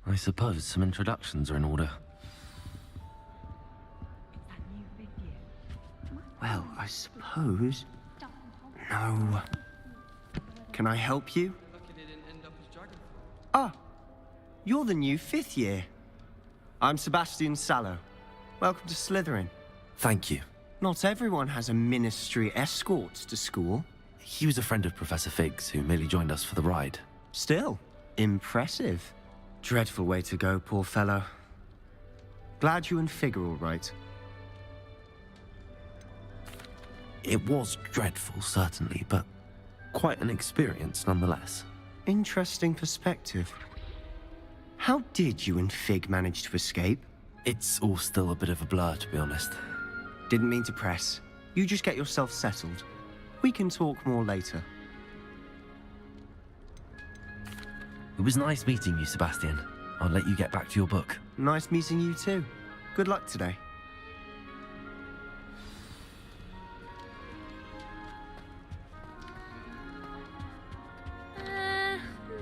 I suppose some introductions are in order. Well, I suppose... No. Can I help you? Ah, you're the new 5th year. I'm Sebastian Sallow. Welcome to Slytherin. Thank you. Not everyone has a ministry escort to school. He was a friend of Professor Fig's who merely joined us for the ride. Still, impressive. Dreadful way to go, poor fellow. Glad you and Fig are all right. It was dreadful, certainly, but quite an experience nonetheless. Interesting perspective. How did you and Fig manage to escape? It's all still a bit of a blur, to be honest. Didn't mean to press. You just get yourself settled. We can talk more later. It was nice meeting you, Sebastian. I'll let you get back to your book. Nice meeting you too. Good luck today.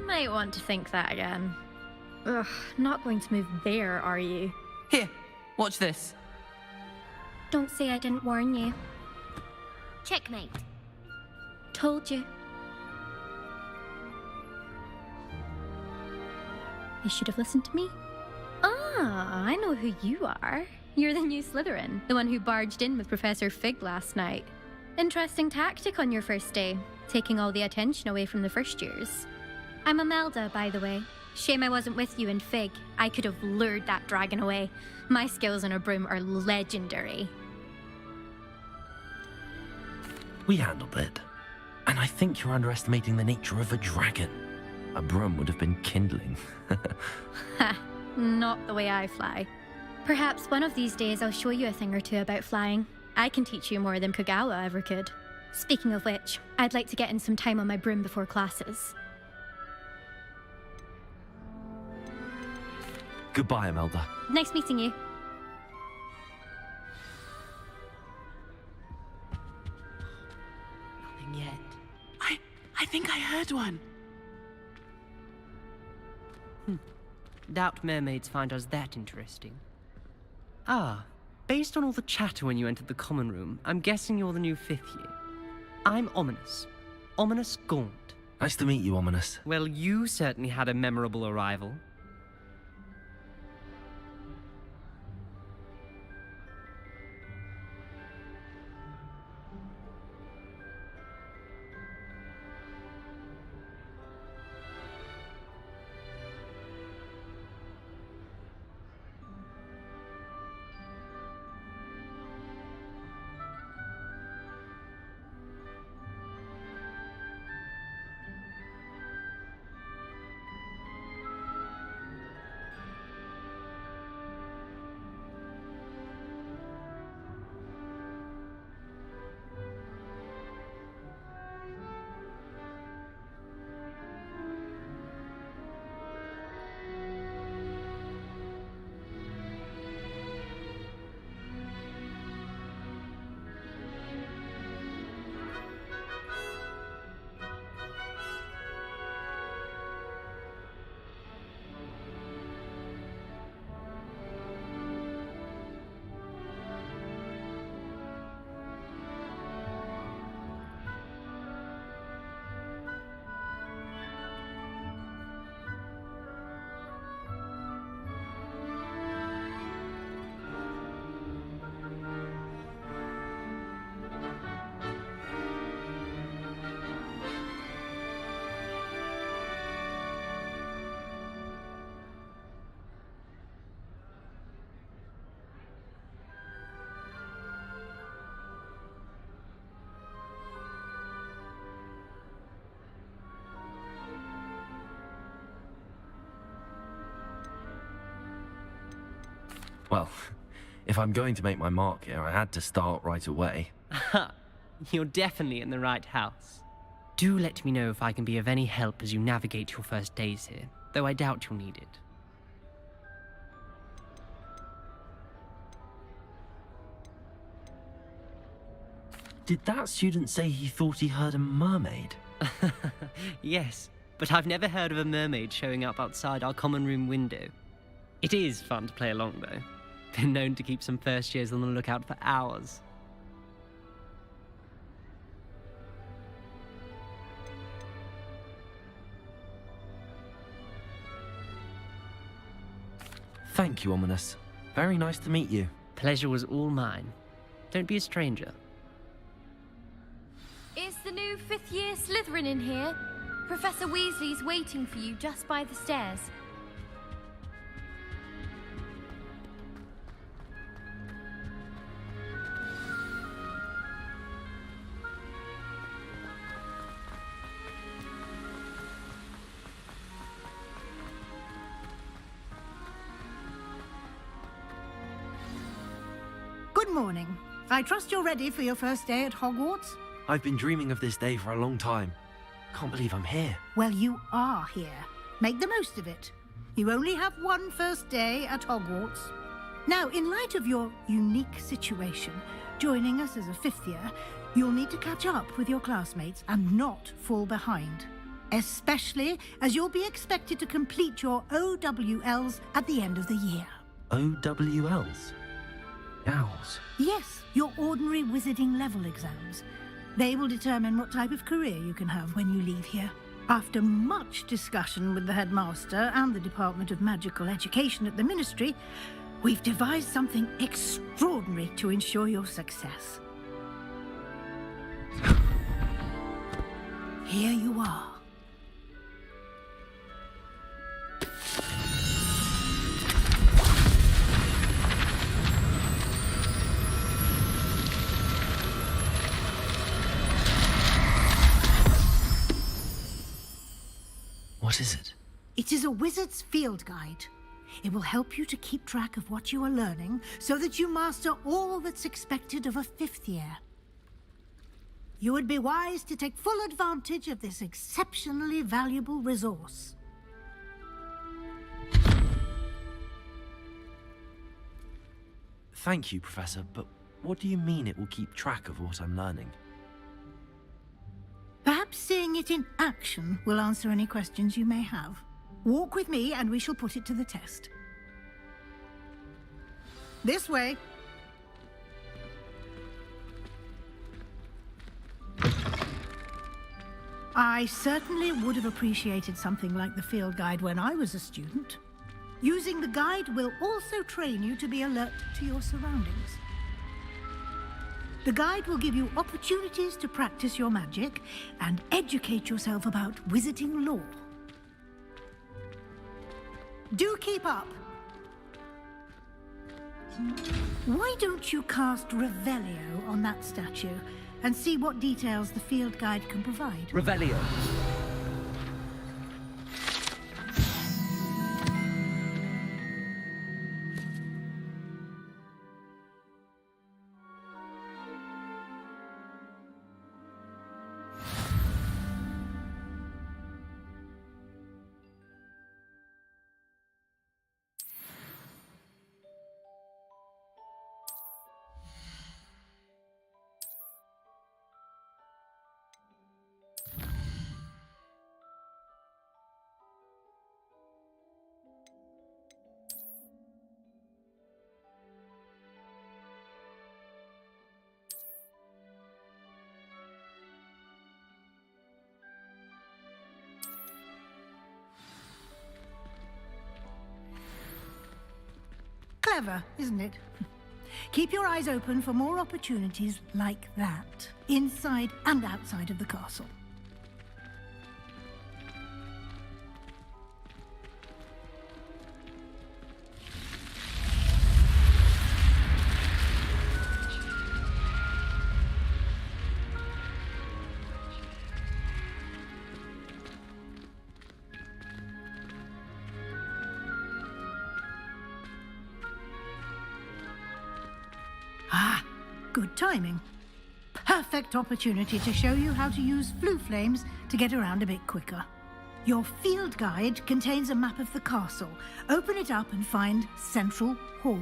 Might want to think that again. Ugh, not going to move there, are you? Here, watch this. Don't say I didn't warn you. Checkmate. Told you. You should have listened to me. Ah, I know who you are. You're the new Slytherin, the one who barged in with Professor Fig last night. Interesting tactic on your first day, taking all the attention away from the first years. I'm Imelda, by the way. Shame I wasn't with you in Fig. I could have lured that dragon away. My skills on a broom are legendary. We handled it. And I think you're underestimating the nature of a dragon. A broom would have been kindling. Ha, not the way I fly. Perhaps one of these days I'll show you a thing or two about flying. I can teach you more than Kogawa ever could. Speaking of which, I'd like to get in some time on my broom before classes. Goodbye, Imelda. Nice meeting you. Nothing yet. I think I heard one. Doubt mermaids find us that interesting. Ah, based on all the chatter when you entered the common room, I'm guessing you're the new 5th year. I'm Ominous. Ominous Gaunt. Nice to meet you, Ominous. Well, you certainly had a memorable arrival. Well, if I'm going to make my mark here, I had to start right away. Ha! You're definitely in the right house. Do let me know if I can be of any help as you navigate your first days here, though I doubt you'll need it. Did that student say he thought he heard a mermaid? Yes, but I've never heard of a mermaid showing up outside our common room window. It is fun to play along, though. Been known to keep some first years on the lookout for hours. Thank you, Ominous. Very nice to meet you. Pleasure was all mine. Don't be a stranger. Is the new fifth-year Slytherin in here? Professor Weasley's waiting for you just by the stairs. Good morning. I trust you're ready for your first day at Hogwarts? I've been dreaming of this day for a long time. Can't believe I'm here. Well, you are here. Make the most of it. You only have one first day at Hogwarts. Now, in light of your unique situation, joining us as a fifth year, you'll need to catch up with your classmates and not fall behind. Especially as you'll be expected to complete your OWLs at the end of the year. OWLs? Owls. Yes, your ordinary wizarding level exams. They will determine what type of career you can have when you leave here. After much discussion with the headmaster and the Department of Magical Education at the Ministry, we've devised something extraordinary to ensure your success. Here you are. What is it? It is a wizard's field guide. It will help you to keep track of what you are learning so that you master all that's expected of a fifth year. You would be wise to take full advantage of this exceptionally valuable resource. Thank you, Professor, but what do you mean it will keep track of what I'm learning? Perhaps seeing it in action will answer any questions you may have. Walk with me and we shall put it to the test. This way. I certainly would have appreciated something like the field guide when I was a student. Using the guide will also train you to be alert to your surroundings. The guide will give you opportunities to practice your magic and educate yourself about wizarding lore. Do keep up! Why don't you cast Revelio on that statue and see what details the field guide can provide? Revelio. Clever, isn't it? Keep your eyes open for more opportunities like that, inside and outside of the castle. Ah, good timing. Perfect opportunity to show you how to use Floo flames to get around a bit quicker. Your field guide contains a map of the castle. Open it up and find Central Hall.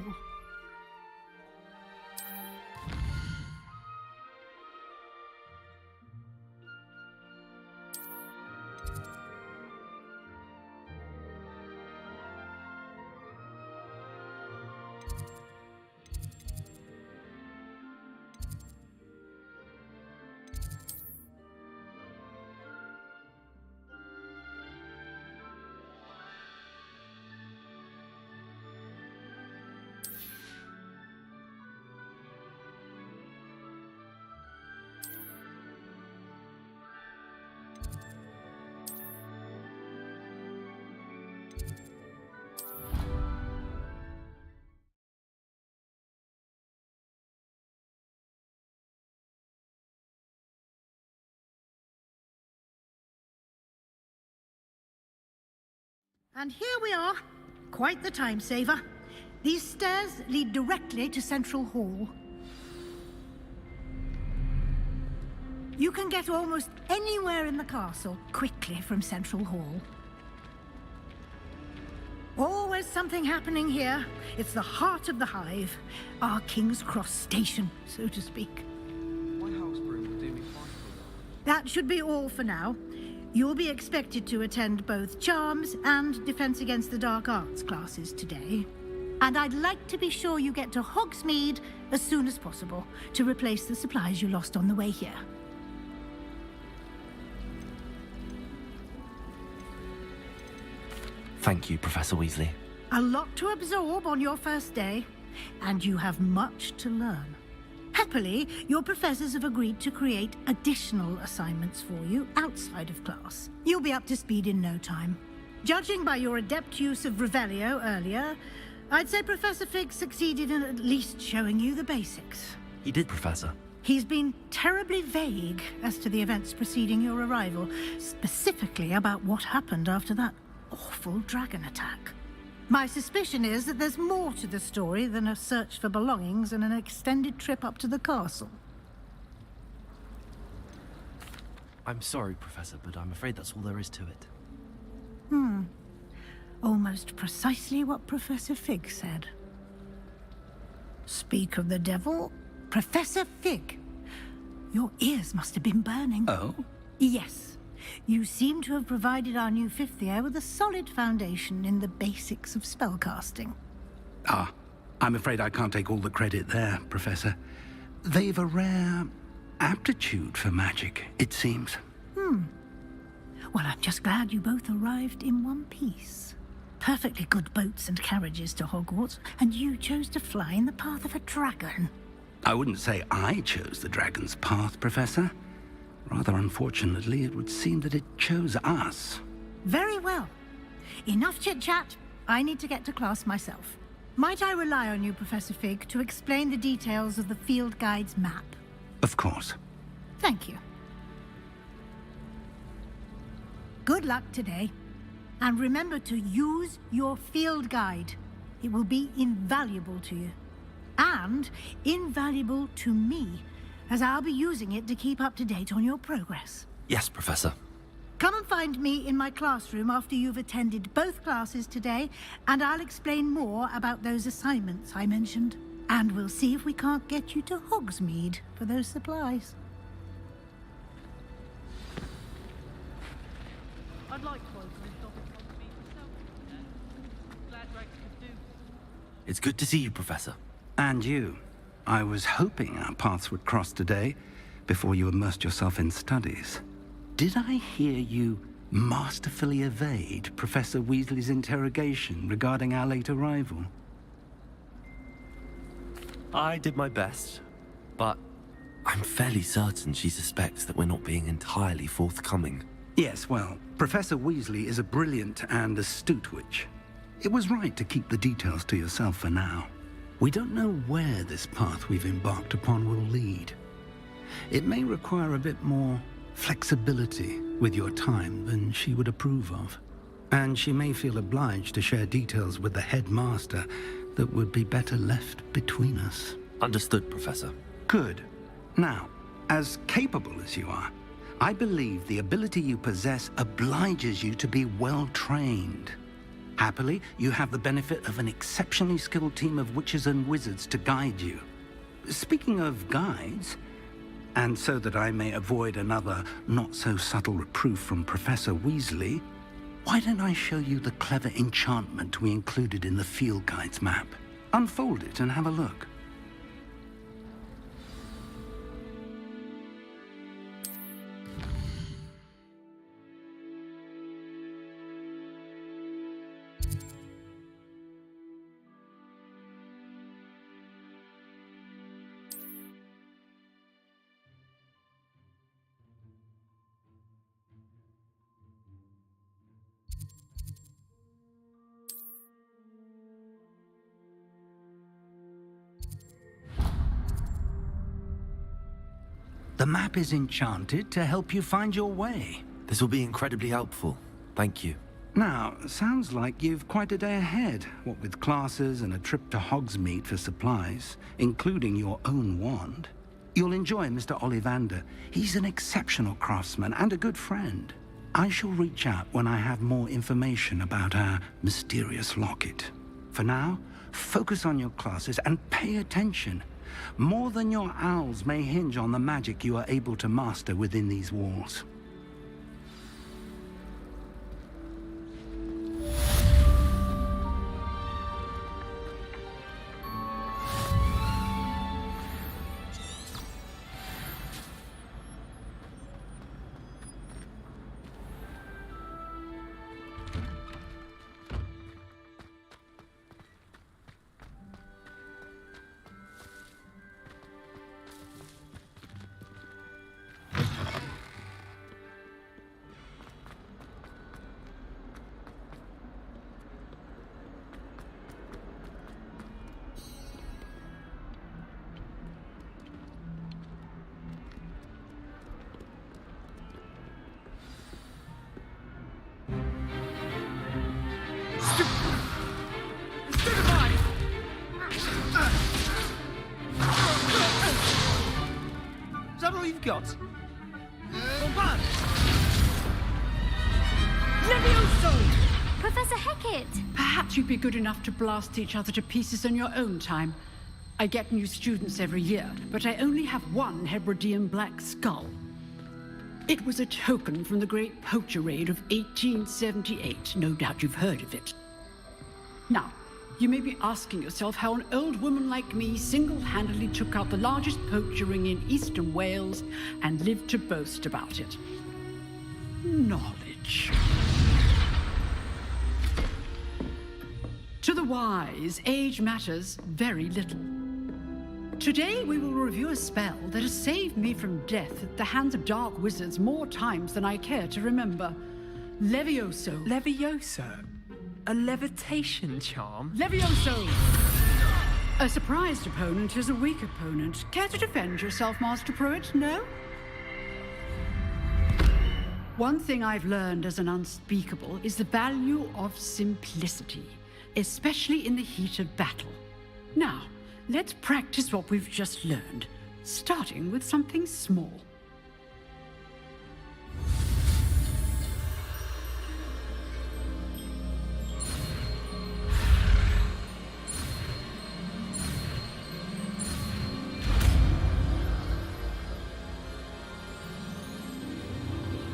And here we are. Quite the time saver. These stairs lead directly to Central Hall. You can get almost anywhere in the castle quickly from Central Hall. Always something happening here. It's the heart of the Hive. Our King's Cross station, so to speak. My house broom will do me fine. That should be all for now. You'll be expected to attend both Charms and Defense Against the Dark Arts classes today. And I'd like to be sure you get to Hogsmeade as soon as possible to replace the supplies you lost on the way here. Thank you, Professor Weasley. A lot to absorb on your first day, and you have much to learn. Happily, your professors have agreed to create additional assignments for you outside of class. You'll be up to speed in no time. Judging by your adept use of Revelio earlier, I'd say Professor Fig succeeded in at least showing you the basics. He did, Professor. He's been terribly vague as to the events preceding your arrival, specifically about what happened after that awful dragon attack. My suspicion is that there's more to the story than a search for belongings and an extended trip up to the castle. I'm sorry, Professor, but I'm afraid that's all there is to it. Almost precisely what Professor Fig said. Speak of the devil, Professor Fig. Your ears must have been burning. Oh? Yes. You seem to have provided our new fifth year with a solid foundation in the basics of spellcasting. Ah, I'm afraid I can't take all the credit there, Professor. They've a rare aptitude for magic, it seems. Well, I'm just glad you both arrived in one piece. Perfectly good boats and carriages to Hogwarts, and you chose to fly in the path of a dragon. I wouldn't say I chose the dragon's path, Professor. Rather unfortunately, it would seem that it chose us. Very well. Enough chit-chat. I need to get to class myself. Might I rely on you, Professor Fig, to explain the details of the field guide's map? Of course. Thank you. Good luck today. And remember to use your field guide. It will be invaluable to you. And invaluable to me, as I'll be using it to keep up to date on your progress. Yes, Professor. Come and find me in my classroom after you've attended both classes today, and I'll explain more about those assignments I mentioned. And we'll see if we can't get you to Hogsmeade for those supplies. I'd like to open this topic on me myself. Glad Drax could do. It's good to see you, Professor. And you. I was hoping our paths would cross today, before you immersed yourself in studies. Did I hear you masterfully evade Professor Weasley's interrogation regarding our late arrival? I did my best, but I'm fairly certain she suspects that we're not being entirely forthcoming. Yes, well, Professor Weasley is a brilliant and astute witch. It was right to keep the details to yourself for now. We don't know where this path we've embarked upon will lead. It may require a bit more flexibility with your time than she would approve of. And she may feel obliged to share details with the headmaster that would be better left between us. Understood, Professor. Good. Now, as capable as you are, I believe the ability you possess obliges you to be well trained. Happily, you have the benefit of an exceptionally skilled team of witches and wizards to guide you. Speaking of guides, and so that I may avoid another not-so-subtle reproof from Professor Weasley, why don't I show you the clever enchantment we included in the field guide's map? Unfold it and have a look. The map is enchanted to help you find your way. This will be incredibly helpful. Thank you. Now, sounds like you've quite a day ahead, what with classes and a trip to Hogsmeade for supplies, including your own wand. You'll enjoy Mr. Ollivander. He's an exceptional craftsman and a good friend. I shall reach out when I have more information about our mysterious locket. For now, focus on your classes and pay attention. More than your owls may hinge on the magic you are able to master within these walls. Is that all you've got? Levioso! Professor Hecat! Perhaps you'd be good enough to blast each other to pieces in your own time. I get new students every year, but I only have one Hebridean black skull. It was a token from the Great Poacher Raid of 1878. No doubt you've heard of it. Now, you may be asking yourself how an old woman like me single-handedly took out the largest poacher ring in eastern Wales and lived to boast about it. Knowledge. To the wise, age matters very little. Today we will review a spell that has saved me from death at the hands of dark wizards more times than I care to remember. Levioso. Levioso? A levitation charm? Levioso! A surprised opponent is a weak opponent. Care to defend yourself, Master Pruitt? No? One thing I've learned as an unspeakable is the value of simplicity, especially in the heat of battle. Now, let's practice what we've just learned, starting with something small.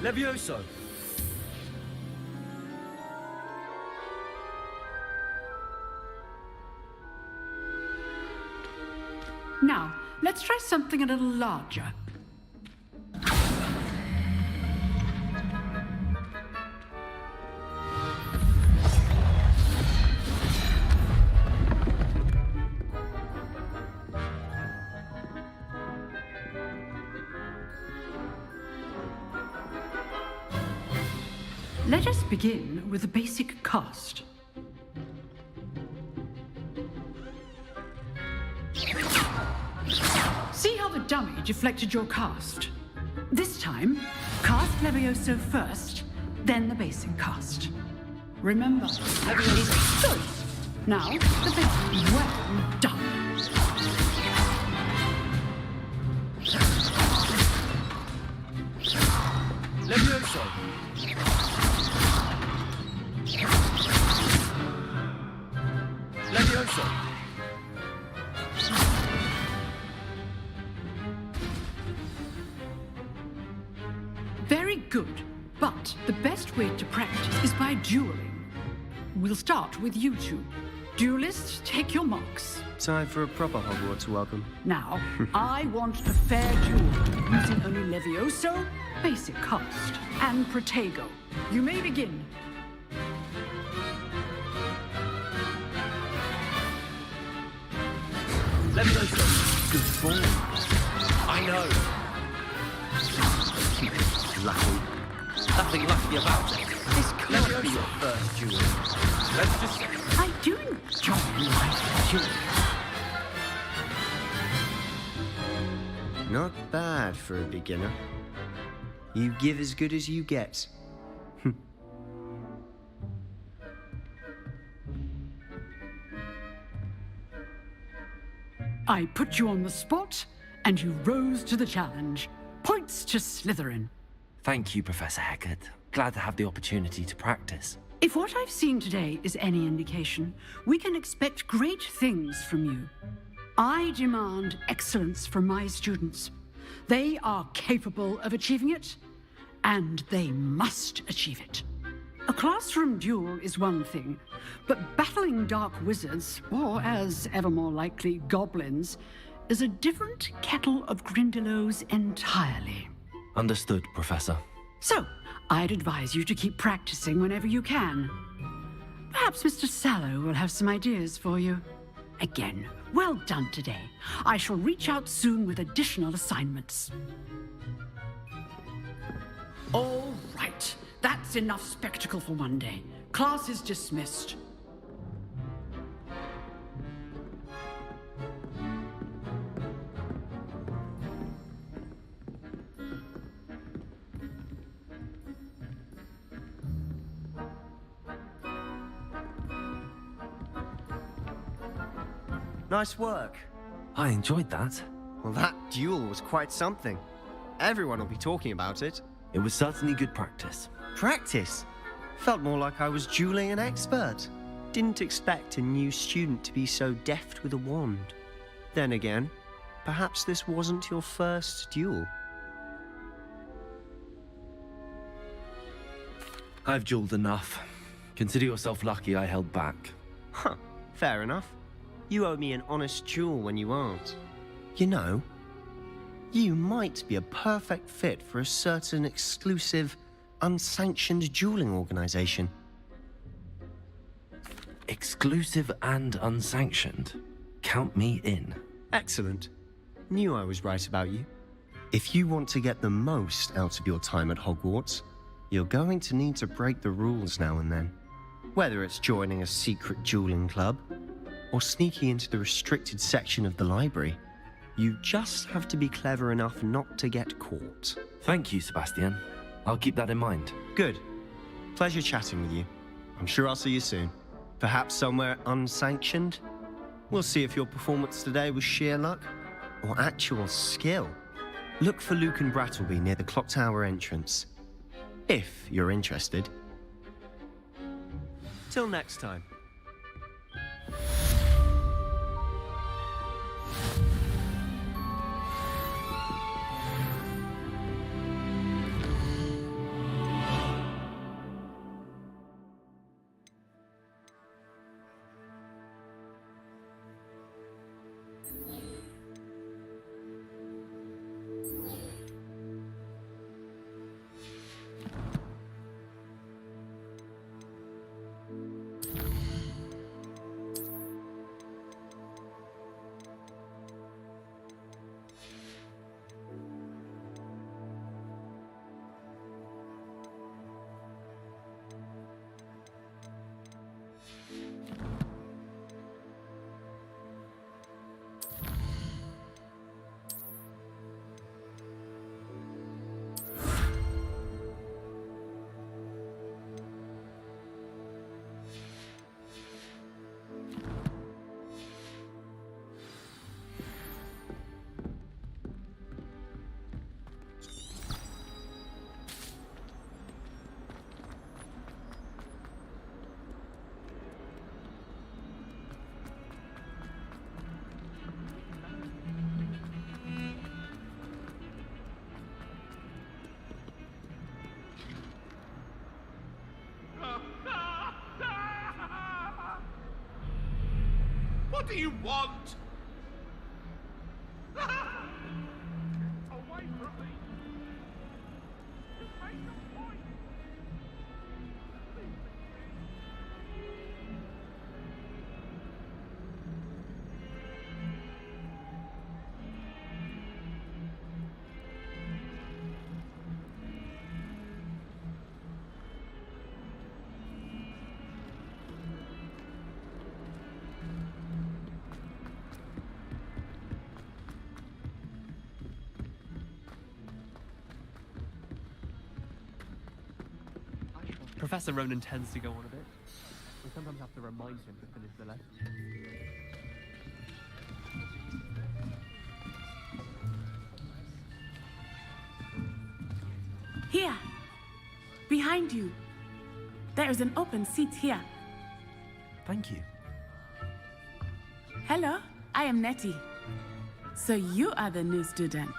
Levioso! Now, let's try something a little larger. Let us begin with a basic cast. See how the dummy deflected your cast? This time, cast Levioso first, then the basic cast. Remember, Levioso first. Now, the basic. Well done. Levioso! Levioso! Very good, but the best way to practice is by dueling. We'll start with you two. Duelists, take your marks. Time for a proper Hogwarts welcome. Now, I want a fair duel, using only Levioso, basic cast, and Protego. You may begin. Levioso! Good form. I know. Lucky. Nothing lucky about it. This can't be your first duel. Let's just... I do enjoy my duel. Not bad for a beginner. You give as good as you get. I put you on the spot, and you rose to the challenge. Points to Slytherin. Thank you, Professor Hecat. Glad to have the opportunity to practice. If what I've seen today is any indication, we can expect great things from you. I demand excellence from my students. They are capable of achieving it, and they must achieve it. A classroom duel is one thing, but battling dark wizards, or as ever more likely, goblins, is a different kettle of Grindylows entirely. Understood, Professor. So, I'd advise you to keep practicing whenever you can. Perhaps Mr. Sallow will have some ideas for you. Again, well done today. I shall reach out soon with additional assignments. All right. That's enough spectacle for one day. Class is dismissed. Nice work. I enjoyed that. Well, that duel was quite something. Everyone will be talking about it. It was certainly good practice. Practice? Felt more like I was dueling an expert. Didn't expect a new student to be so deft with a wand. Then again, perhaps this wasn't your first duel. I've dueled enough. Consider yourself lucky I held back. Huh, fair enough. You owe me an honest duel when you aren't. You know, you might be a perfect fit for a certain exclusive, unsanctioned dueling organization. Exclusive and unsanctioned. Count me in. Excellent. Knew I was right about you. If you want to get the most out of your time at Hogwarts, you're going to need to break the rules now and then. Whether it's joining a secret dueling club, or sneaking into the restricted section of the library, you just have to be clever enough not to get caught. Thank you, Sebastian. I'll keep that in mind. Good. Pleasure chatting with you. I'm sure I'll see you soon. Perhaps somewhere unsanctioned? We'll see if your performance today was sheer luck or actual skill. Look for Lucan Brattleby near the Clock Tower entrance, if you're interested. Till next time. What do you want? Away from me! Just make a point! Professor Ronan tends to go on a bit. We sometimes have to remind him to finish the lesson. Here. Behind you. There is an open seat here. Thank you. Hello, I am Nettie. So you are the new student.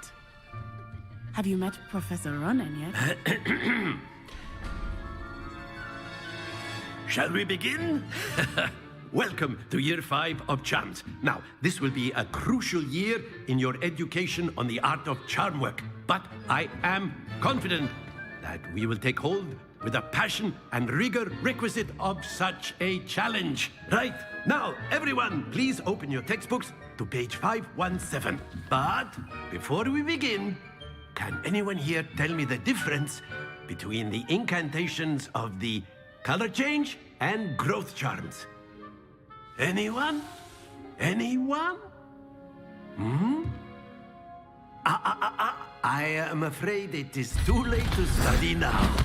Have you met Professor Ronan yet? Shall we begin? Welcome to Year 5 of Charms. Now, this will be a crucial year in your education on the art of charm work. But I am confident that we will take hold with the passion and rigor requisite of such a challenge. Right, now, everyone, please open your textbooks to page 517. But before we begin, can anyone here tell me the difference between the incantations of the color change and growth charms? Anyone? Anyone? I am afraid it is too late to study now.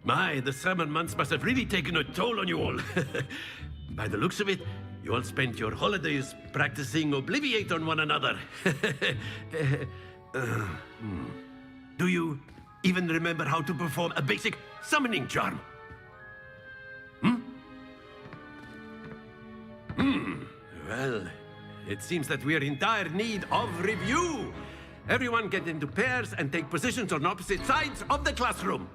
My, the summer months must have really taken a toll on you all. By the looks of it, you all spent your holidays practicing Obliviate on one another. Do you even remember how to perform a basic summoning charm? Well, it seems that we are in dire need of review. Everyone get into pairs and take positions on opposite sides of the classroom.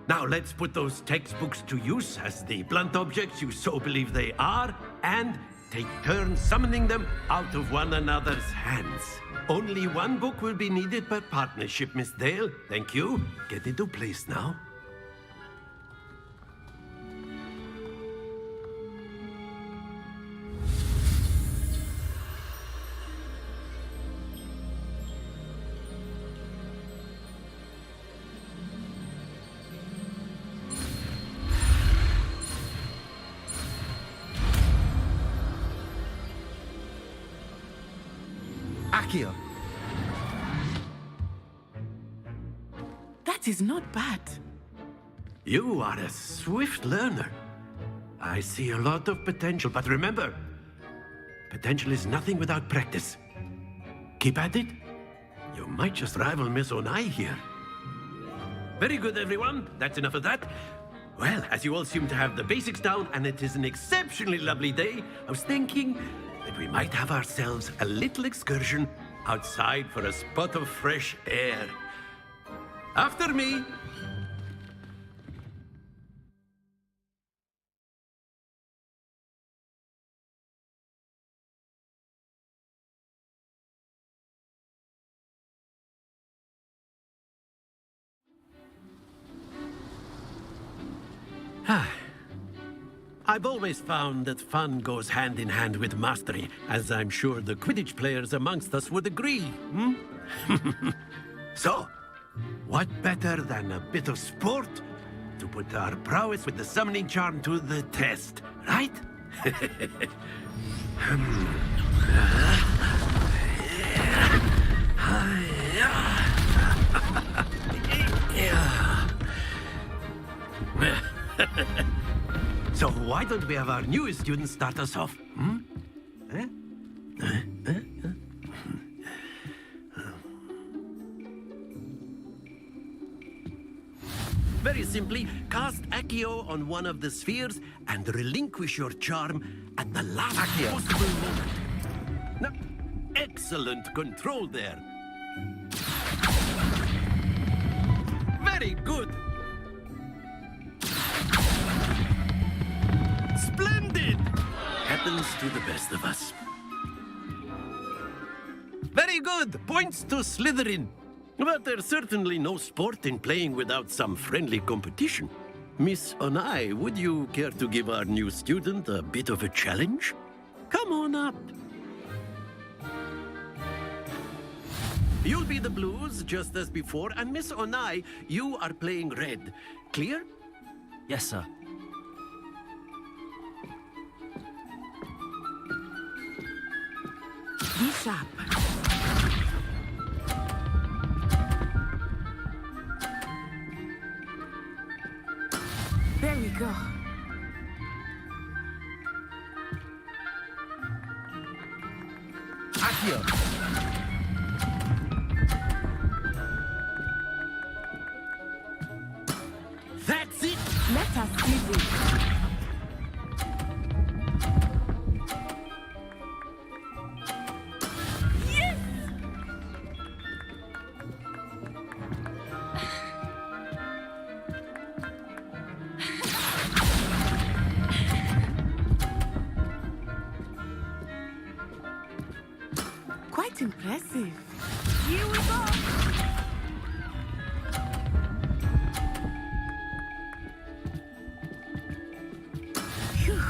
Now let's put those textbooks to use as the blunt objects you so believe they are, and take turns summoning them out of one another's hands. Only one book will be needed per partnership, Miss Dale. Thank you. Get into place now. Accio. That is not bad. You are a swift learner. I see a lot of potential, but remember, potential is nothing without practice. Keep at it. You might just rival Miss Onai here. Very good, everyone. That's enough of that. Well, as you all seem to have the basics down, and it is an exceptionally lovely day, I was thinking that we might have ourselves a little excursion outside for a spot of fresh air. After me. I've always found that fun goes hand in hand with mastery, as I'm sure the Quidditch players amongst us would agree. So, what better than a bit of sport to put our prowess with the summoning charm to the test, right? So why don't we have our newest student start us off? Very simply, cast Accio on one of the spheres and relinquish your charm at the last possible moment. Now, excellent control there. Very good. Splendid! Happens to the best of us. Very good! Points to Slytherin. But there's certainly no sport in playing without some friendly competition. Miss Onai, would you care to give our new student a bit of a challenge? Come on up. You'll be the blues, just as before, and Miss Onai, you are playing red. Clear? Yes, sir. Be sharp. There we go. Accio. Let us see this. Quite impressive. Here we go. Phew.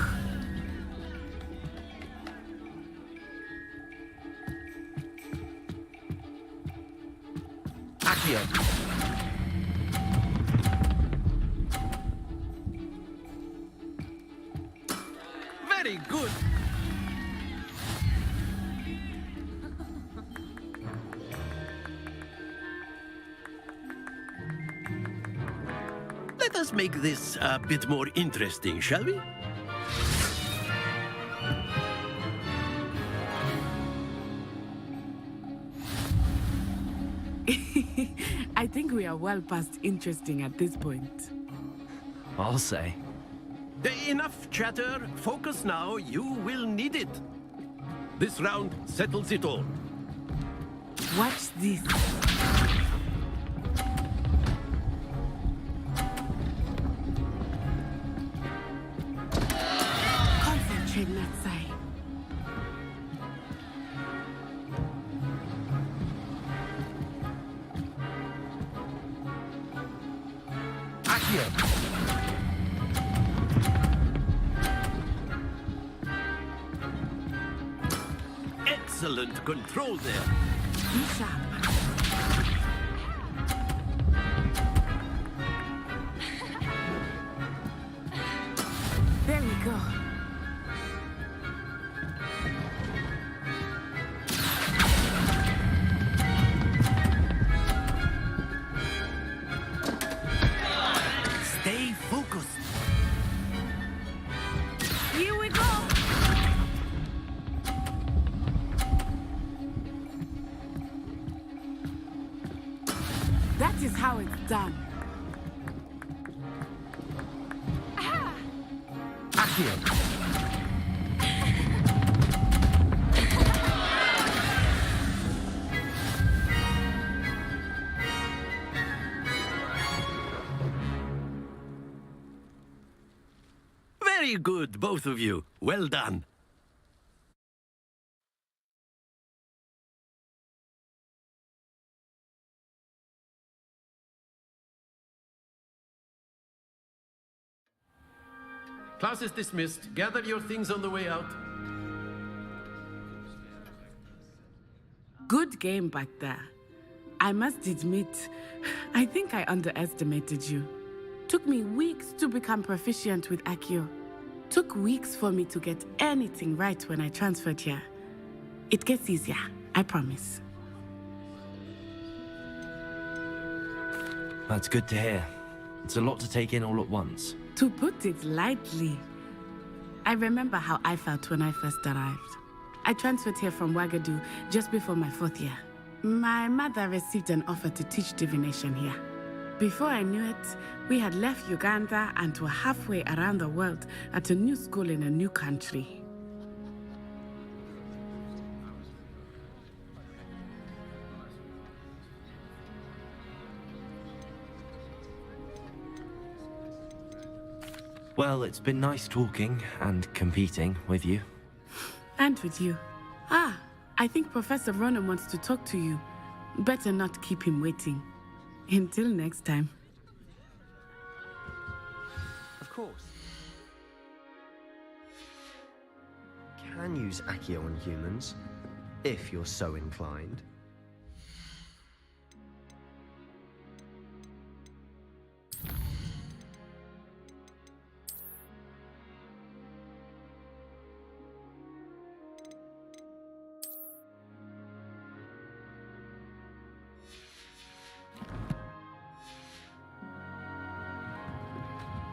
Accio. Very good. Let us make this a bit more interesting, shall we? I think we are well past interesting at this point. I'll say. Enough chatter. Focus now. You will need it. This round settles it all. Watch this. Concentrate, Natsai. Accio. Excellent control there. Be sharp. There we go. Stay focused. Here we go. That is how it's done. Accio. Very good, both of you. Well done. Class is dismissed. Gather your things on the way out. Good game back there. I must admit, I think I underestimated you. Took me weeks to become proficient with Accio. Took weeks for me to get anything right when I transferred here. It gets easier, I promise. That's good to hear. It's a lot to take in all at once. To put it lightly, I remember how I felt when I first arrived. I transferred here from Wagadu just before my 4th year. My mother received an offer to teach divination here. Before I knew it, we had left Uganda and were halfway around the world at a new school in a new country. Well, it's been nice talking and competing with you. And with you. Ah, I think Professor Ronan wants to talk to you. Better not keep him waiting. Until next time. Of course. Can use Accio on humans, if you're so inclined.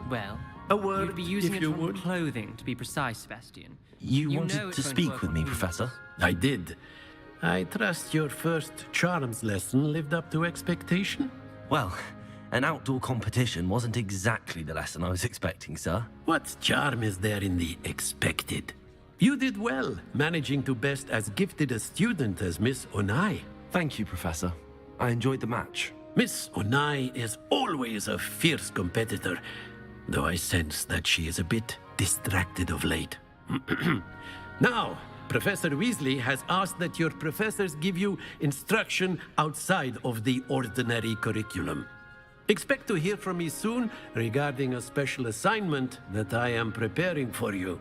Well, A word, you'd be using if it you on would. clothing, to be precise, Sebastian. You know wanted it to won't speak work with on me, humans. Professor? I did. I trust your first charms lesson lived up to expectation? Well, An outdoor competition wasn't exactly the lesson I was expecting, sir. What charm is there in the expected? You did well, managing to best as gifted a student as Miss Onai. Thank you, Professor. I enjoyed the match. Miss Onai is always a fierce competitor, though I sense that she is a bit distracted of late. Now, Professor Weasley has asked that your professors give you instruction outside of the ordinary curriculum. Expect to hear from me soon regarding a special assignment that I am preparing for you.